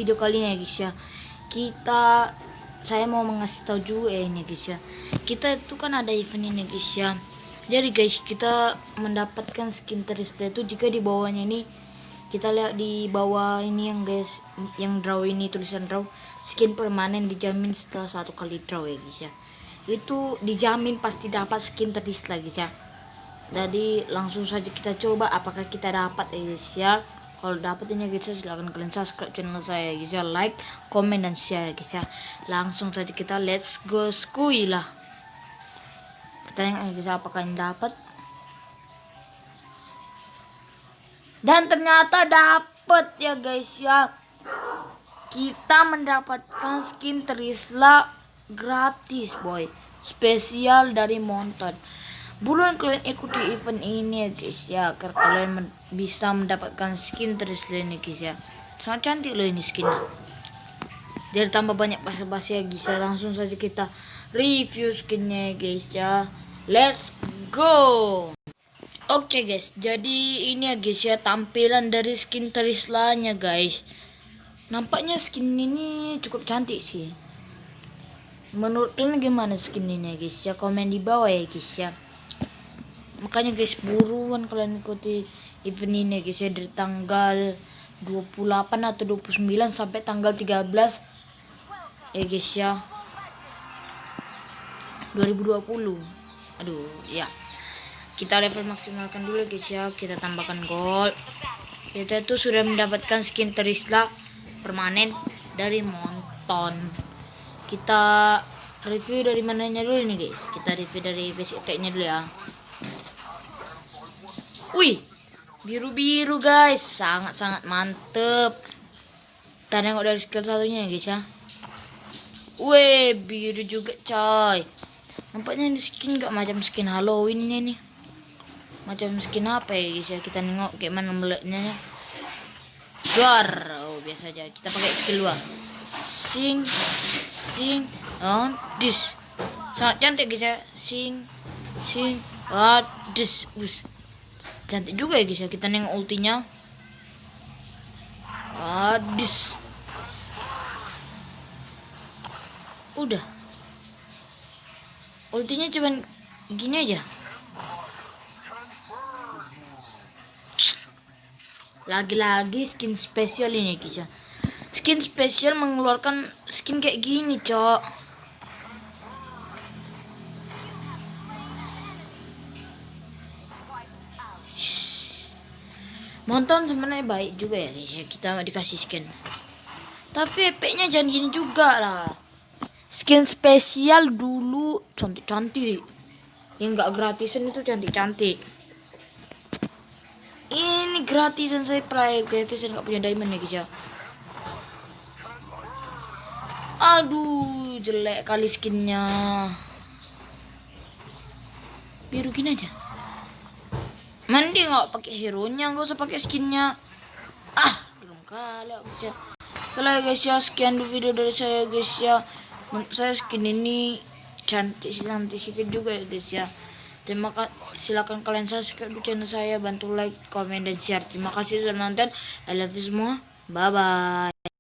video kali ini ya guys ya. Saya mau mengasih tahu juga ini guys ya. Kita itu kan ada event ini guys ya. Jadi guys, kita mendapatkan skin Terisla itu jika di bawahnya ini kita lihat di bawah ini yang guys, yang draw ini tulisan draw, skin permanen dijamin setelah 1 kali draw ya guys ya. Itu dijamin pasti dapat skin Terisla guys ya. Jadi langsung saja kita coba apakah kita dapat ya guys ya. Kalau dapat ini guys ya, silahkan kalian subscribe channel saya guys ya, like, komen dan share guys ya. Langsung saja kita let's go skuy lah. Pertanyaan guys, apakah yang dapat? Dan ternyata dapat ya guys ya. Kita mendapatkan skin Terisla gratis boy, spesial dari Monton. Buruan kalian ikuti event ini ya guys ya, agar kalian bisa mendapatkan skin Terisla ini guys ya. Sangat cantik loh ini skinnya. Jadi tambah banyak basa-basi ya guys ya, langsung saja kita review skinnya ya guys ya. Let's go. Oke guys, jadi ini ya guys ya tampilan dari skin Terisla-nya guys. Nampaknya skin ini cukup cantik sih. Menurut kalian gimana skin ini ya guys ya? Komen di bawah ya guys ya. Makanya guys, buruan kalian ikuti event ini guys ya, dari tanggal 28 atau 29 sampai tanggal 13 ya guys ya 2020. Aduh ya, kita level maksimalkan dulu guys ya. Kita tambahkan gold. Kita tuh sudah mendapatkan skin Terisla permanen dari Monton. Kita review dari mananya dulu nih guys. Kita review dari basic attack-nya dulu ya. Wih, biru-biru guys, sangat-sangat mantep. Kita nengok dari skill satunya ya guys ya. Wih, biru juga coy. Nampaknya ini skin gak macam skin Halloween nih. Macam skin apa ya guys ya. Kita nengok kayak mana meletaknya. Duar, oh biasa aja. Kita pakai skill 2. Sing on this. Sangat cantik guys ya. Sing on this. Cantik juga ya guys ya. Kita nengok ultinya. This. Udah. Ultinya cuman gini aja. Lagi-lagi skin spesial ini guys ya. Skin spesial mengeluarkan skin kayak gini cok. Monton sebenarnya baik juga ya guys ya, kita dikasih skin. Tapi efeknya jangan gini juga lah. Skin spesial dulu cantik-cantik. Yang enggak gratisan itu cantik-cantik. Ini gratisan, saya play gratisan, nggak punya diamond ya guys ya. Aduh, jelek kali skinnya. Biru gini aja. Mending nggak pakai hero nya, nggak usah pakai skinnya. Belum kali guys ya. Kalau guys ya, sekian dulu video dari saya guys ya. Menurut saya skin ini cantik sedikit juga ya guys ya. Terima kasih, silakan kalian subscribe channel saya, bantu like, komen dan share. Terima kasih sudah nonton. I love you semua. Bye bye.